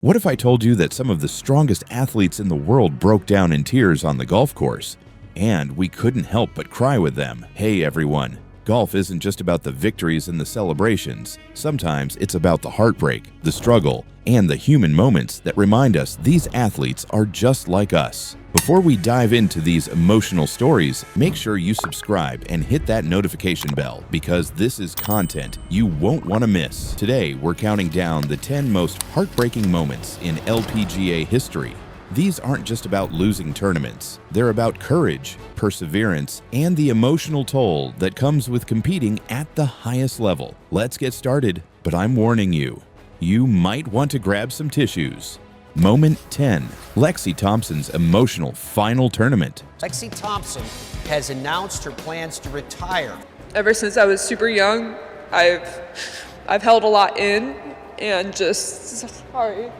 What if I told you that some of the strongest athletes in the world broke down in tears on the golf course? And we couldn't help but cry with them. Hey everyone, golf isn't just about the victories and the celebrations. Sometimes it's about the heartbreak, the struggle, and the human moments that remind us these athletes are just like us. Before we dive into these emotional stories, make sure you subscribe and hit that notification bell because this is content you won't want to miss. Today, we're counting down the 10 most heartbreaking moments in LPGA history. These aren't just about losing tournaments. They're about courage, perseverance, and the emotional toll that comes with competing at the highest level. Let's get started, but I'm warning you, you might want to grab some tissues. Moment 10. Lexi Thompson's emotional final tournament. Lexi Thompson has announced her plans to retire. Ever since I was super young, I've held a lot in and sorry.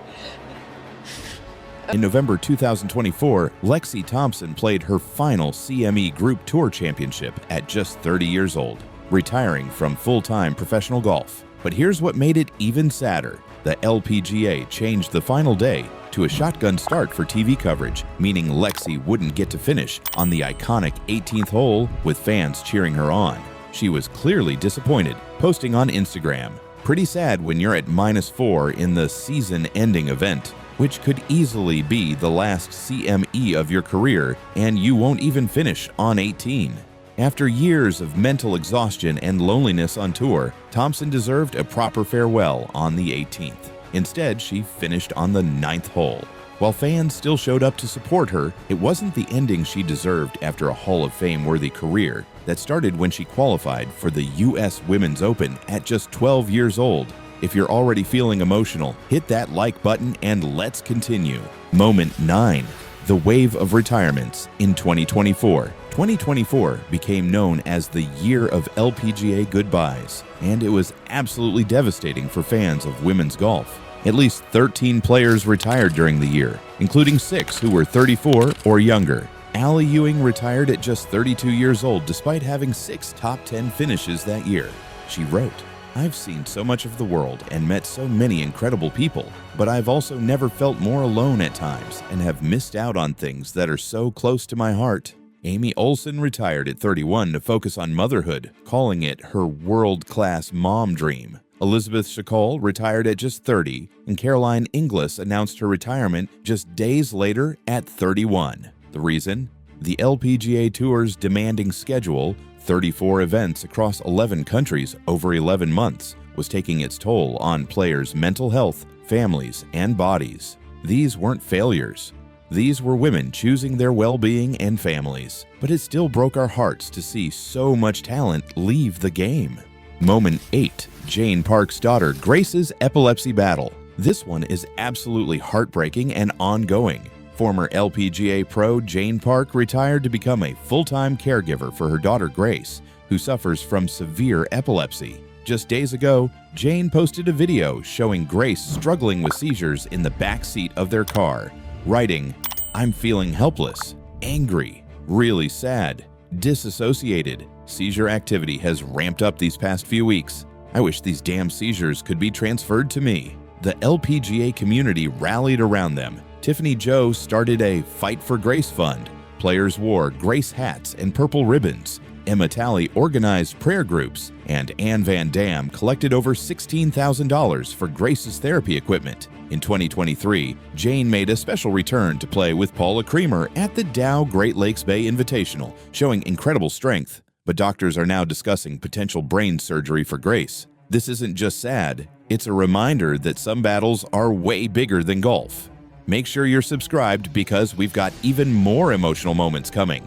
In November 2024, Lexi Thompson played her final CME Group Tour Championship at just 30 years old, retiring from full-time professional golf. But here's what made it even sadder. The LPGA changed the final day to a shotgun start for TV coverage, meaning Lexi wouldn't get to finish on the iconic 18th hole with fans cheering her on. She was clearly disappointed, posting on Instagram, "Pretty sad when you're at -4 in the season-ending event, which could easily be the last CME of your career, and you won't even finish on 18. After years of mental exhaustion and loneliness on tour, Thompson deserved a proper farewell on the 18th. Instead, she finished on the 9th hole. While fans still showed up to support her, it wasn't the ending she deserved after a Hall of Fame-worthy career that started when she qualified for the US Women's Open at just 12 years old. If you're already feeling emotional, hit that like button and let's continue. Moment 9. The wave of retirements in 2024. 2024 became known as the year of LPGA goodbyes, and it was absolutely devastating for fans of women's golf. At least 13 players retired during the year, including 6 who were 34 or younger. Allie Ewing retired at just 32 years old despite having 6 top 10 finishes that year. She wrote, "I've seen so much of the world and met so many incredible people, but I've also never felt more alone at times and have missed out on things that are so close to my heart." Amy Olsen retired at 31 to focus on motherhood, calling it her world-class mom dream. Elizabeth Schakol retired at just 30, and Caroline Inglis announced her retirement just days later at 31. The reason? The LPGA Tour's demanding schedule, 34 events across 11 countries over 11 months, was taking its toll on players' mental health, families, and bodies. These weren't failures. These were women choosing their well-being and families. But it still broke our hearts to see so much talent leave the game. Moment 8. Jane Park's daughter Grace's epilepsy battle. This one is absolutely heartbreaking and ongoing. Former LPGA pro Jane Park retired to become a full-time caregiver for her daughter Grace, who suffers from severe epilepsy. Just days ago, Jane posted a video showing Grace struggling with seizures in the back seat of their car, writing, "I'm feeling helpless, angry, really sad, disassociated. Seizure activity has ramped up these past few weeks. I wish these damn seizures could be transferred to me." The LPGA community rallied around them. Tiffany Joe started a Fight for Grace fund. Players wore Grace hats and purple ribbons. Emma Talley organized prayer groups, and Ann Van Dam collected over $16,000 for Grace's therapy equipment. In 2023, Jane made a special return to play with Paula Creamer at the Dow Great Lakes Bay Invitational, showing incredible strength. But doctors are now discussing potential brain surgery for Grace. This isn't just sad, it's a reminder that some battles are way bigger than golf. Make sure you're subscribed because we've got even more emotional moments coming.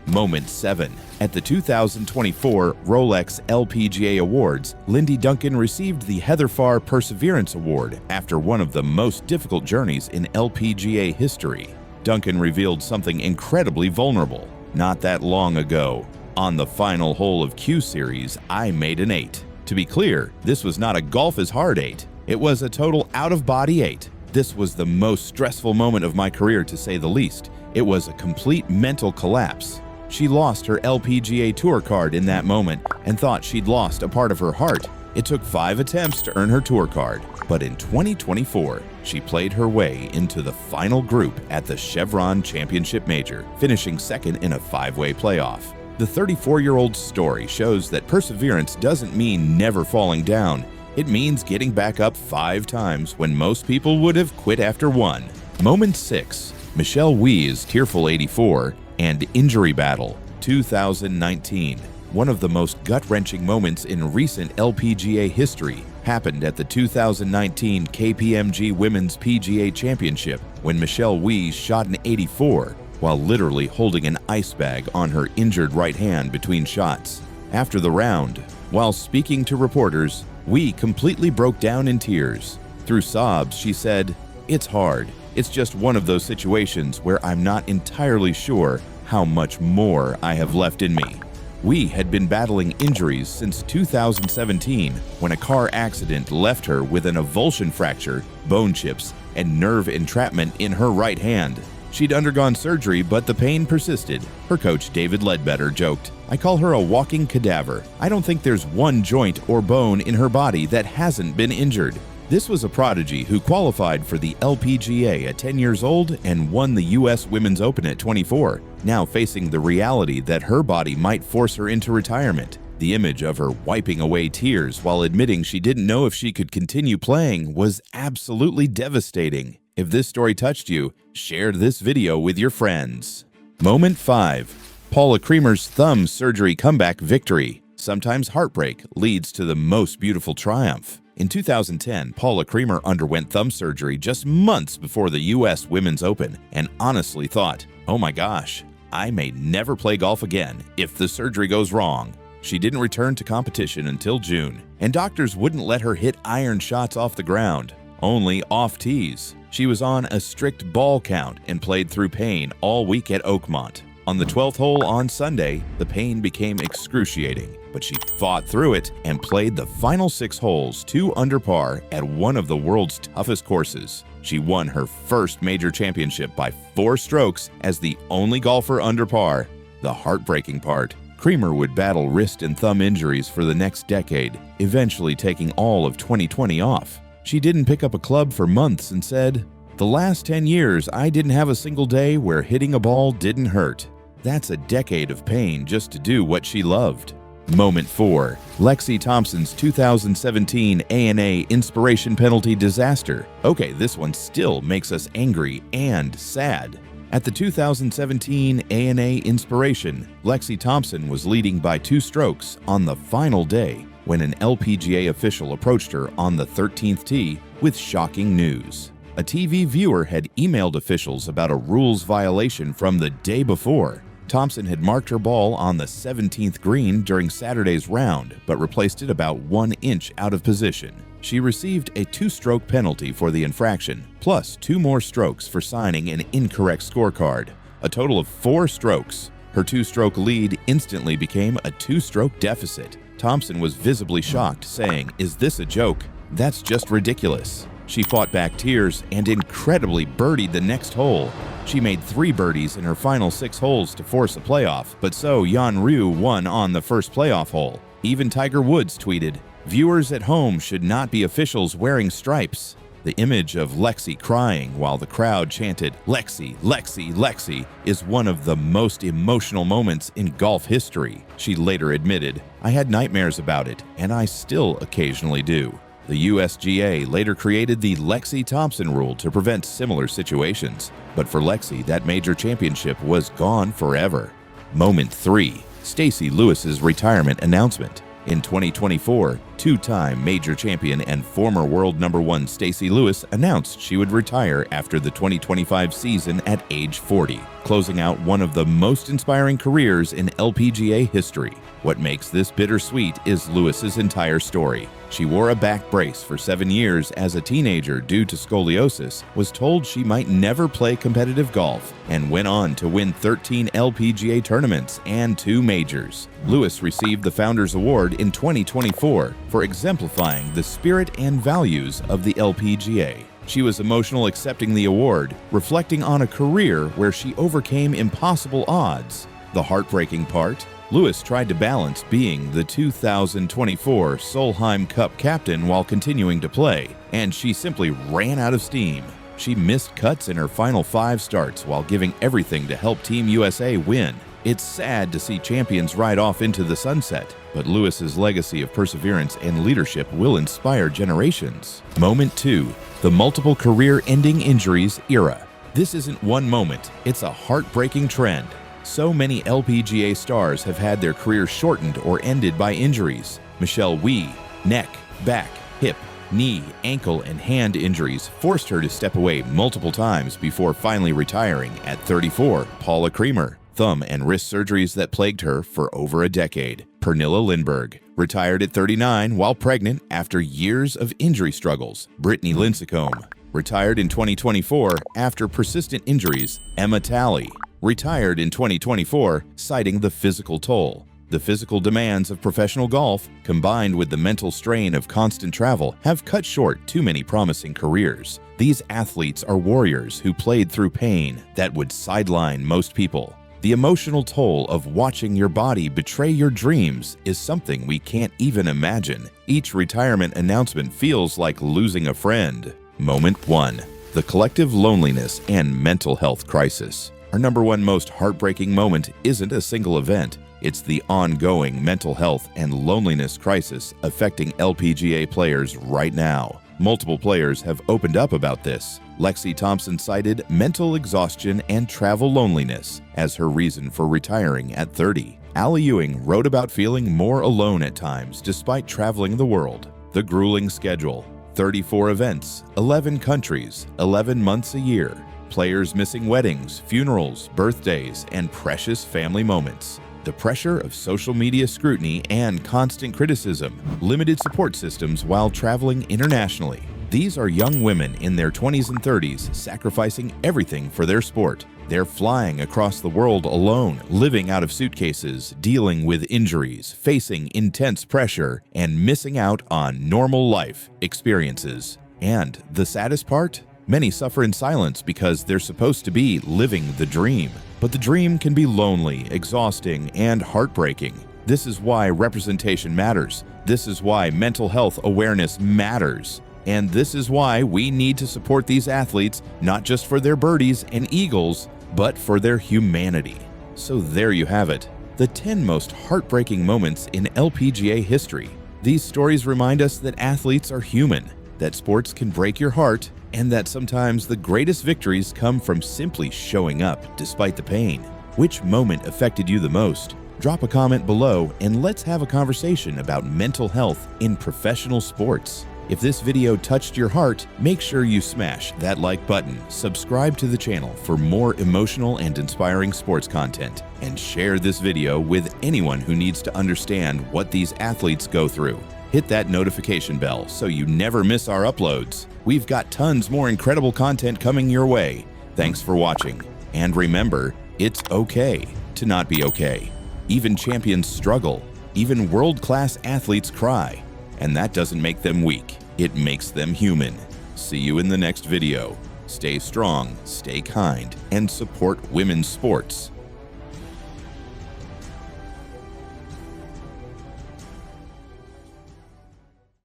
Moment 7. At the 2024 Rolex LPGA Awards, Lindy Duncan received the Heather Farr Perseverance Award after one of the most difficult journeys in LPGA history. Duncan revealed something incredibly vulnerable. Not that long ago, on the final hole of Q Series, I made an 8. To be clear, this was not a golf is hard 8. It was a total out-of-body 8. This was the most stressful moment of my career, to say the least. It was a complete mental collapse. She lost her LPGA Tour card in that moment and thought she'd lost a part of her heart. It took 5 attempts to earn her tour card. But in 2024, she played her way into the final group at the Chevron Championship Major, finishing second in a 5-way playoff. The 34-year-old's story shows that perseverance doesn't mean never falling down. It means getting back up 5 times when most people would have quit after 1. Moment 6. Michelle Wie's tearful 84 and injury battle, 2019. One of the most gut-wrenching moments in recent LPGA history happened at the 2019 KPMG Women's PGA Championship when Michelle Wie shot an 84 while literally holding an ice bag on her injured right hand between shots. After the round, while speaking to reporters, Wie completely broke down in tears. Through sobs, she said, "It's hard. It's just one of those situations where I'm not entirely sure how much more I have left in me." Wie had been battling injuries since 2017 when a car accident left her with an avulsion fracture, bone chips, and nerve entrapment in her right hand. She'd undergone surgery, but the pain persisted. Her coach, David Ledbetter, joked, "I call her a walking cadaver. I don't think there's one joint or bone in her body that hasn't been injured." This was a prodigy who qualified for the LPGA at 10 years old and won the U.S. Women's Open at 24, now facing the reality that her body might force her into retirement. The image of her wiping away tears while admitting she didn't know if she could continue playing was absolutely devastating. If this story touched you, share this video with your friends. Moment 5. Paula Creamer's thumb surgery comeback victory. Sometimes heartbreak leads to the most beautiful triumph. In 2010, Paula Creamer underwent thumb surgery just months before the U.S. Women's Open and honestly thought, "Oh my gosh, I may never play golf again if the surgery goes wrong." She didn't return to competition until June, and doctors wouldn't let her hit iron shots off the ground, only off tees. She was on a strict ball count and played through pain all week at Oakmont. On the 12th hole on Sunday, the pain became excruciating, but she fought through it and played the final 6 holes 2 under par at one of the world's toughest courses. She won her first major championship by 4 strokes as the only golfer under par. The heartbreaking part, Creamer would battle wrist and thumb injuries for the next decade, eventually taking all of 2020 off. She didn't pick up a club for months and said, "The last 10 years, I didn't have a single day where hitting a ball didn't hurt." That's a decade of pain just to do what she loved. Moment 4. Lexi Thompson's 2017 ANA Inspiration Penalty disaster. Okay, this one still makes us angry and sad. At the 2017 ANA Inspiration, Lexi Thompson was leading by 2 strokes on the final day when an LPGA official approached her on the 13th tee with shocking news. A TV viewer had emailed officials about a rules violation from the day before. Thompson had marked her ball on the 17th green during Saturday's round, but replaced it about 1 inch out of position. She received a 2-stroke penalty for the infraction, plus 2 more strokes for signing an incorrect scorecard. A total of 4 strokes. Her 2-stroke lead instantly became a 2-stroke deficit. Thompson was visibly shocked, saying, "Is this a joke? That's just ridiculous." She fought back tears and incredibly birdied the next hole. She made 3 birdies in her final 6 holes to force a playoff, but so Yan Ryu won on the first playoff hole. Even Tiger Woods tweeted, "Viewers at home should not be officials wearing stripes." The image of Lexi crying while the crowd chanted, "Lexi, Lexi, Lexi," is one of the most emotional moments in golf history. She later admitted, "I had nightmares about it, and I still occasionally do." The USGA later created the Lexi Thompson rule to prevent similar situations, but for Lexi, that major championship was gone forever. Moment 3. Stacey Lewis's retirement announcement. In 2024, 2-time major champion and former world #1 Stacey Lewis announced she would retire after the 2025 season at age 40, closing out one of the most inspiring careers in LPGA history. What makes this bittersweet is Lewis's entire story. She wore a back brace for 7 years as a teenager due to scoliosis, was told she might never play competitive golf, and went on to win 13 LPGA tournaments and 2 majors. Lewis received the Founders Award in 2024 for exemplifying the spirit and values of the LPGA. She was emotional accepting the award, reflecting on a career where she overcame impossible odds. The heartbreaking part? Lewis tried to balance being the 2024 Solheim Cup captain while continuing to play, and she simply ran out of steam. She missed cuts in her final 5 starts while giving everything to help Team USA win. It's sad to see champions ride off into the sunset, but Lewis's legacy of perseverance and leadership will inspire generations. Moment 2. The multiple career-ending injuries era. This isn't one moment, it's a heartbreaking trend. So many LPGA stars have had their careers shortened or ended by injuries. Michelle Wie, neck, back, hip, knee, ankle, and hand injuries forced her to step away multiple times before finally retiring at 34. Paula Creamer, thumb and wrist surgeries that plagued her for over a decade. Pernilla Lindbergh, retired at 39 while pregnant after years of injury struggles. Brittany Lincecum, retired in 2024 after persistent injuries. Emma Talley, retired in 2024 citing the physical toll. The physical demands of professional golf, combined with the mental strain of constant travel, have cut short too many promising careers. These athletes are warriors who played through pain that would sideline most people. The emotional toll of watching your body betray your dreams is something we can't even imagine. Each retirement announcement feels like losing a friend. Moment 1. The collective loneliness and mental health crisis. Our number one most heartbreaking moment isn't a single event. It's the ongoing mental health and loneliness crisis affecting LPGA players right now. Multiple players have opened up about this. Lexi Thompson cited mental exhaustion and travel loneliness as her reason for retiring at 30. Allie Ewing wrote about feeling more alone at times despite traveling the world. The grueling schedule, 34 events, 11 countries, 11 months a year. Players missing weddings, funerals, birthdays, and precious family moments. The pressure of social media scrutiny and constant criticism, limited support systems while traveling internationally. These are young women in their 20s and 30s sacrificing everything for their sport. They're flying across the world alone, living out of suitcases, dealing with injuries, facing intense pressure, and missing out on normal life experiences. And the saddest part? Many suffer in silence because they're supposed to be living the dream. But the dream can be lonely, exhausting, and heartbreaking. This is why representation matters. This is why mental health awareness matters. And this is why we need to support these athletes, not just for their birdies and eagles, but for their humanity. So there you have it, the 10 most heartbreaking moments in LPGA history. These stories remind us that athletes are human, that sports can break your heart, and that sometimes the greatest victories come from simply showing up despite the pain. Which moment affected you the most? Drop a comment below and let's have a conversation about mental health in professional sports. If this video touched your heart, make sure you smash that like button, subscribe to the channel for more emotional and inspiring sports content, and share this video with anyone who needs to understand what these athletes go through. Hit that notification bell so you never miss our uploads. We've got tons more incredible content coming your way. Thanks for watching. And remember, it's okay to not be okay. Even champions struggle. Even world-class athletes cry. And that doesn't make them weak. It makes them human. See you in the next video. Stay strong, stay kind, and support women's sports.